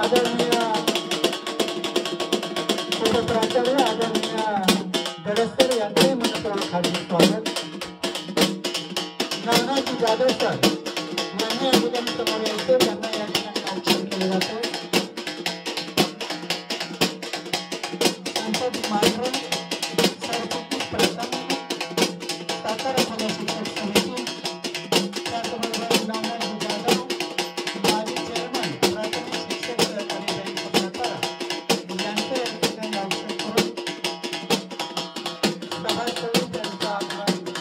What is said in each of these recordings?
आदरणीय उपप्राचार्य आदरणीय दडसकर यांचे मनपूर्वक हार्दिक स्वागत. नानाजी जाधव सर यांनी या ठिकाणी समोर यायचे, त्यांना या ठिकाणी औक्षण केले जाते. नंतर मात्र सरस्वती प्रथम सातारा जिल्हा शिक्षक समिती, त्याचबरोबर नानाजी जाधव माजी चेअरमन प्राथमिक शिक्षक सहकारी बँक सातारा यांचे या ठिकाणी औक्षण करून सभास्थळी त्यांचा आभार मानतो.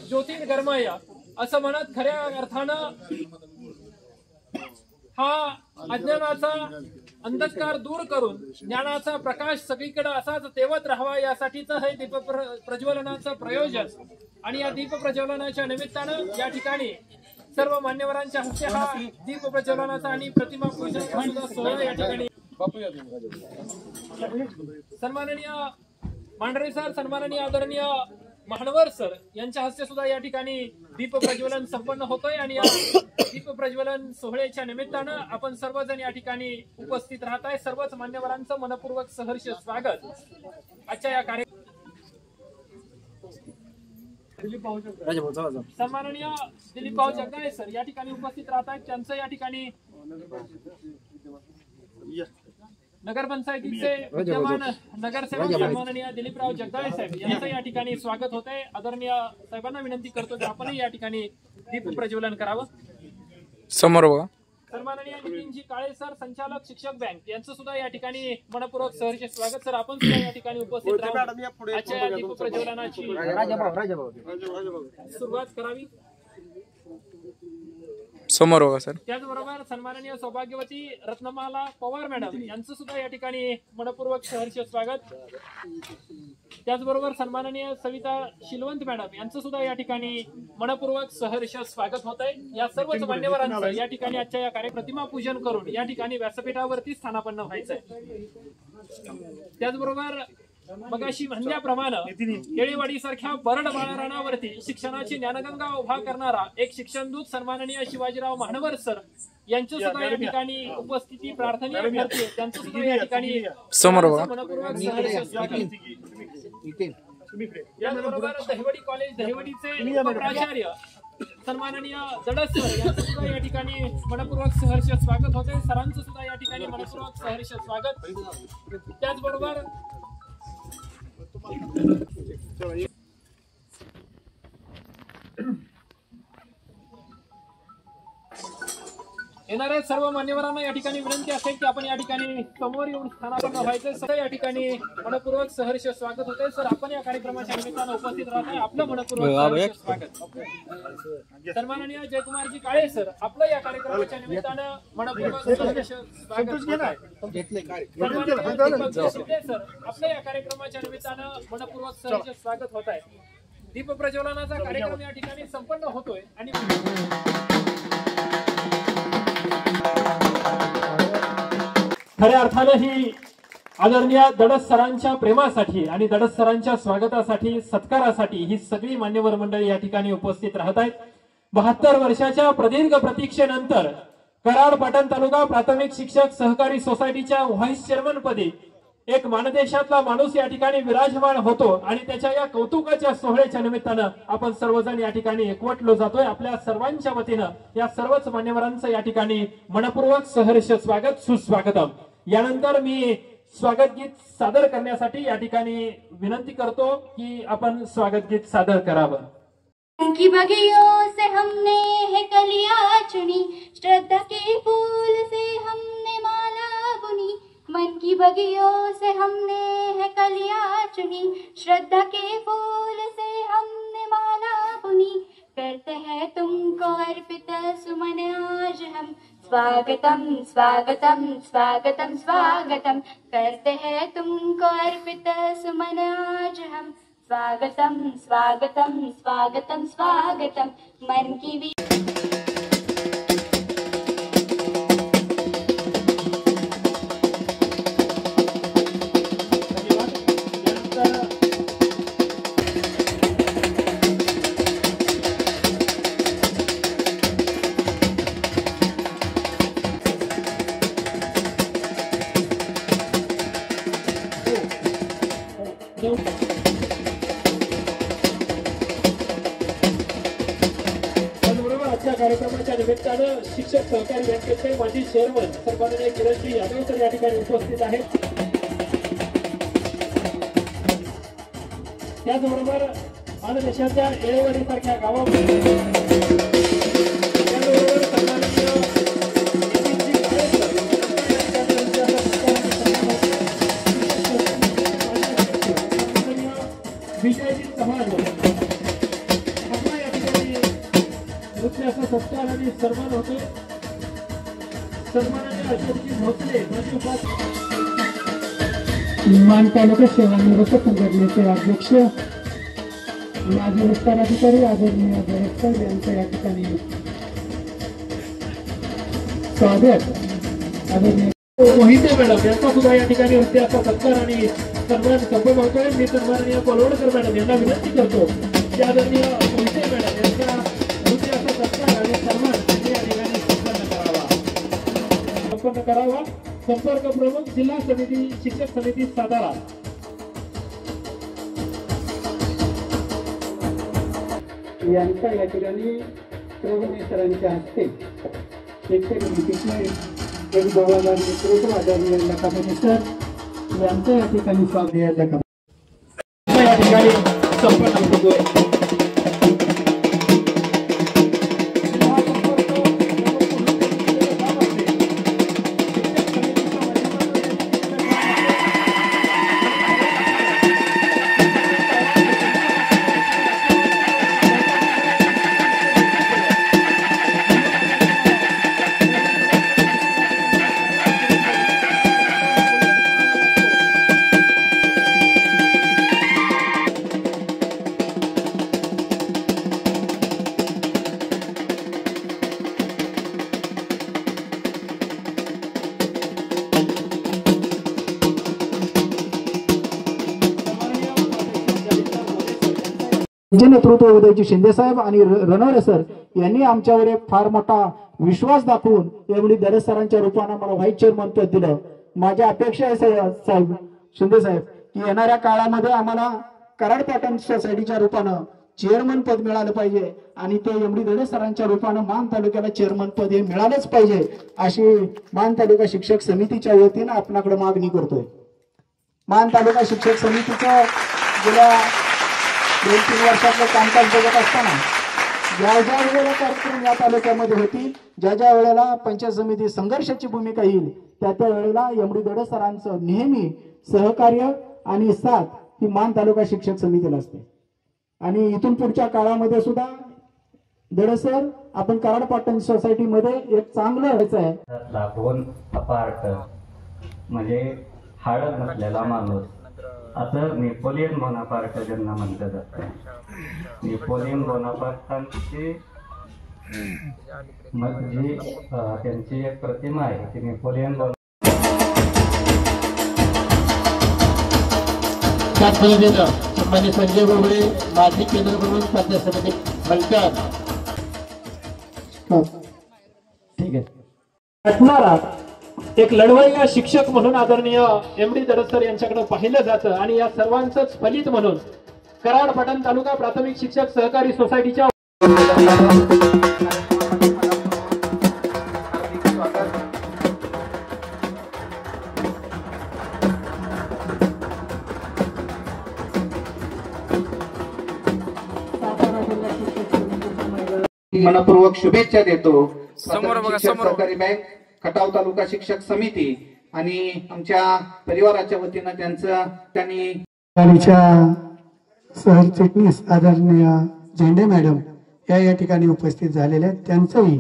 ज्योतिर्गमय असं म्हणत खऱ्या अर्थानं हा अज्ञानाचा अंधकार दूर करून ज्ञानाचा प्रकाश सगळीकडे असाच तेवत राहावा यासाठीच हे दीप प्रज्वलनाचं प्रयोजन. आणि या दीप प्रज्वलनाच्या निमित्तानं या ठिकाणी सर्व मान्यवरांच्या हस्ते हा दीप प्रज्वलनाचा आणि प्रतिमा पूजन सोहळा या ठिकाणी सन्माननीय मांढरे सर, सन्माननीय आदरणीय महानवर सर यांच्या हस्ते सुद्धा या ठिकाणी दीप प्रज्वलन संपन्न होतोय. आणि या दीप प्रज्वलन सोहळ्याच्या निमित्तानं आपण सर्वजण या ठिकाणी उपस्थित राहत आहे. सर्वच मान्यवरांचं मनपूर्वक सहर्ष स्वागत. आजच्या या सन्माननीय दिलीप भाऊ जगदाळे सर या ठिकाणी उपस्थित राहत आहेत. त्यांचं या ठिकाणी नगरपंचायतीचे विद्यमान नगरसेवक सन्माननीय दिलीपराव जगदाळे साहेब यांचं या ठिकाणी स्वागत होत आहे. आदरणीय साहेबांना विनंती करतो की आपणही या ठिकाणी दीप प्रज्वलन करावं. समोर बघा. सन्माननीय नितीनजी काळे सर, संचालक शिक्षक बँक यांचं सुद्धा या ठिकाणी मनपूर्वक सहर्ष स्वागत. सर आपण सुद्धा या ठिकाणी उपस्थित राहून आजच्या या दीप प्रज्वलनाची सुरुवात करावी. समोर बघा सर. त्याचबरोबर सन्माननीय सौभाग्यवती रत्नमाला पवार मॅडम यांचं सुद्धा या ठिकाणी मनपूर्वक सहर्ष स्वागत. त्याचबरोबर सन्माननीय सविता शिलवंत मॅडम यांचं सुद्धा या ठिकाणी मनपूर्वक सहर्ष स्वागत होत आहे. या सर्वच मान्यवरांचं या ठिकाणी आजच्या या प्रतिमा पूजन करून या ठिकाणी व्यासपीठावरती स्थानापन्न व्हायचंय. त्याचबरोबर मगाशी म्हणल्याप्रमाणे केळीवाडी सारख्या बरड बाळरानावरती शिक्षणाची ज्ञानगंगा उभा करणारा एक शिक्षणदूत सन्माननीय शिवाजीराव महानवर सर यांच्या सुद्धा या ठिकाणी उपस्थिती प्रार्थनीय ठरते. त्यांचं सुद्धा या ठिकाणी समोर मनपूर्वक याचबरोबर दहिवडी कॉलेज दहिवडीचे प्राचार्य सन्माननीय दडसकर यांचं सुद्धा या ठिकाणी मनपूर्वक सहर्ष स्वागत होते. सरांचं सुद्धा या ठिकाणी मनपूर्वक सहर्ष स्वागत. त्याचबरोबर येणाऱ्या सर्व मान्यवरांना या ठिकाणी विनंती असेल की आपण या ठिकाणी समोर येऊन स्थानापन्न व्हायचं. सर या ठिकाणी मनपूर्वक सहर्ष स्वागत होते. सर आपण या कार्यक्रमाच्या निमित्तानं उपस्थित राहत आहे. आपलं मनपूर्वक स्वागत. सन्माननीय जयकुमारजी काळे सर आपलं या कार्यक्रमाच्या निमित्तानं मनपूर्वक सहर्ष स्वागत. सर आपलं या कार्यक्रमाच्या निमित्तानं मनपूर्वक सहर्ष स्वागत होत आहे. दीप प्रज्वलनाचा कार्यक्रम या ठिकाणी संपन्न होतोय आणि खऱ्या अर्थानं ही आदरणीय दडस सरांच्या प्रेमासाठी आणि दडस सरांच्या स्वागतासाठी सत्कारासाठी ही सगळी मान्यवर मंडळी या ठिकाणी उपस्थित राहत आहेत. 72 वर्षाच्या प्रदीर्घ प्रतीक्षेनंतर कराड पाटण तालुका प्राथमिक शिक्षक सहकारी सोसायटीच्या व्हाईस चेअरमन पदी एक मानदेशातला माणूस या ठिकाणी विराजमान होतो आणि त्याच्या या कौतुकाच्या सोहळ्याच्या निमित्तानं आपण सर्वजण या ठिकाणी एकवटलो जातोय. आपल्या सर्वांच्या वतीनं या सर्वच मान्यवरांचं या ठिकाणी मनपूर्वक सहर्ष स्वागत सुस्वागतम. यानंतर मी स्वागत गीत सादर करण्यासाठी या ठिकाणी विनंती करतो की आपण स्वागत गीत सादर करावं. की बगियों से हमने है कलियां चुनी, श्रद्धा के फूल से हमने माला बुनी. मन की बगियों से हमने है कलियां चुनी, श्रद्धा के फूल से हमने माला बुनी. करते हैं तुमको अर्पित सुमन आज हम, स्वागतम स्वागतम स्वागतम स्वागतम. करते हैं तुमको अर्पित सुमन आज हम, स्वागतम स्वागतम स्वागतम स्वागतम. मन की कार्यक्रमाच्या निमित्तानं शिक्षक सहकारी बँकेचे माजी चेअरमन सन्माननीय किरणजी यादव सर या ठिकाणी उपस्थित आहेत. त्याचबरोबर मानदेशाच्या येळेवाडी सारख्या गावामध्ये विजयजी चव्हाण असा सत्कार आणि सन्मान होतो. सन्मानाने अशोकजी भोसले मान तालुका सेवानिवृत्त संघटनेचे अध्यक्ष माजी विस्ताराधिकारी आदरणीय दरेकर यांचं या ठिकाणी स्वागत. आदरणीय मोहिते मॅडम यांचा सुद्धा या ठिकाणी हस्ते असा सत्कार आणि सन्मान संभव होतोय. मी सन्माननीय कोलवडकर मॅडम यांना विनंती करतो की आदरणीय मोहिते मॅडम यांचा संपन्न करावा. संपर्क प्रमुख जिल्हा समिती शिक्षक समिती सातारा. यांचा या ठिकाणी सरांच्या हस्ते शिक्षक समितीचे एक गोवादार नेतृत्व आदरणीय लकापती सर यांचं या ठिकाणी स्वागत या ठिकाणी संपन्न होतोय. जे नेतृत्व उदयजी शिंदे साहेब आणि रणवरे सर यांनी आमच्यावर एक फार मोठा विश्वास दाखवून एवढी दरेस सरांच्या रूपाने मला व्हाईस चेअरमन पद दिलं. माझ्या अपेक्षा आहे साहेब शिंदे साहेब की येणाऱ्या काळामध्ये आम्हाला कराड पाटण सोसायटीच्या रूपानं चेअरमन पद मिळालं पाहिजे आणि ते एवढी दरेस सरांच्या रूपानं मान तालुक्याला चेअरमन पद हे मिळालंच पाहिजे अशी मान तालुका शिक्षक समितीच्या वतीनं आपल्याकडे मागणी करतोय. मान तालुका शिक्षक समितीचं गेल्या 2-3 वर्षातलं कामकाज बघत असताना ज्या ज्या वेळेला कार्यक्रम या तालुक्यामध्ये होतील, ज्या ज्या वेळेला पंचायत समिती संघर्षाची भूमिका येईल त्या त्या वेळेला एमडी दडे सरांचं नेहमी सहकार्य आणि साथ ही मान तालुका शिक्षक समितीला असते. आणि इथून पुढच्या काळामध्ये सुद्धा दडे सर आपण कराड पाटण सोसायटीमध्ये एक चांगलं व्हायचं आहे. दाखवून अपार्ट म्हणजे हाडत नसलेला माणूस असं नेपोलियन बोनापार्ट ज्यांना म्हटलं जातं. नेपोलियन बोनापार्टांची त्यांची एक प्रतिमा आहे की नेपोलियन त्याच पद्धतीनं सन्मान्य संजय बोबडे माजी केंद्र प्रमुख पंचायत समिती फलटण. ठीक आहे. असणारा एक लढवय्या शिक्षक म्हणून आदरणीय एम.डी. दडत सर यांच्याकडे पाहिलं जातं आणि या सर्वांचंच फलित म्हणून कराड पटण तालुका प्राथमिक शिक्षक सहकारी सोसायटीच्या मनपूर्वक शुभेच्छा देतो. समोर बघा, शिक्षक समोर. सहकारी बँक खटाव तालुका शिक्षक समिती आणि आमच्या परिवाराच्या वतीनं त्यांनी गाडीच्या सरचिटणीस आदरणीय झेंडे मॅडम या ठिकाणी उपस्थित झालेले आहेत. त्यांचंही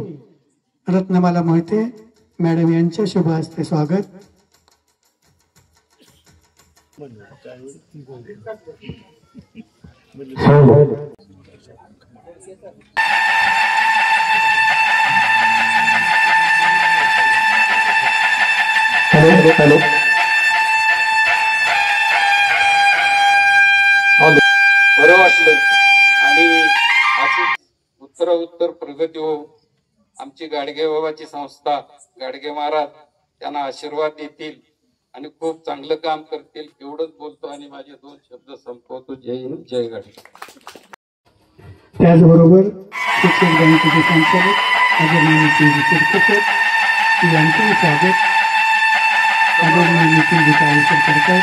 रत्नमाला मोहिते मॅडम यांच्या शुभ हस्ते स्वागत. हॅलो बरं वाटलं आणि अशी उत्तर प्रगती हो. आमची गाडगे बाबाची संस्था गाडगे महाराज त्यांना आशीर्वाद देतील आणि खूप चांगलं काम करतील एवढंच बोलतो आणि माझे 2 शब्द संपवतो. जय हिंद, जय गाडगे. त्याचबरोबर शिक्षक बँकेचे संचालक आदरणीय नितीनजी शिरकेकर यांचंही स्वागत आदरणीय नितीनजी काळेकर करतात.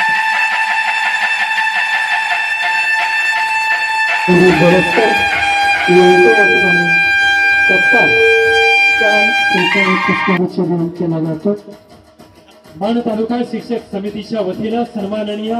बरोबर सत्कार केला जातो. मान तालुका शिक्षक समितीच्या वतीनं सन्माननीय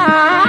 Ah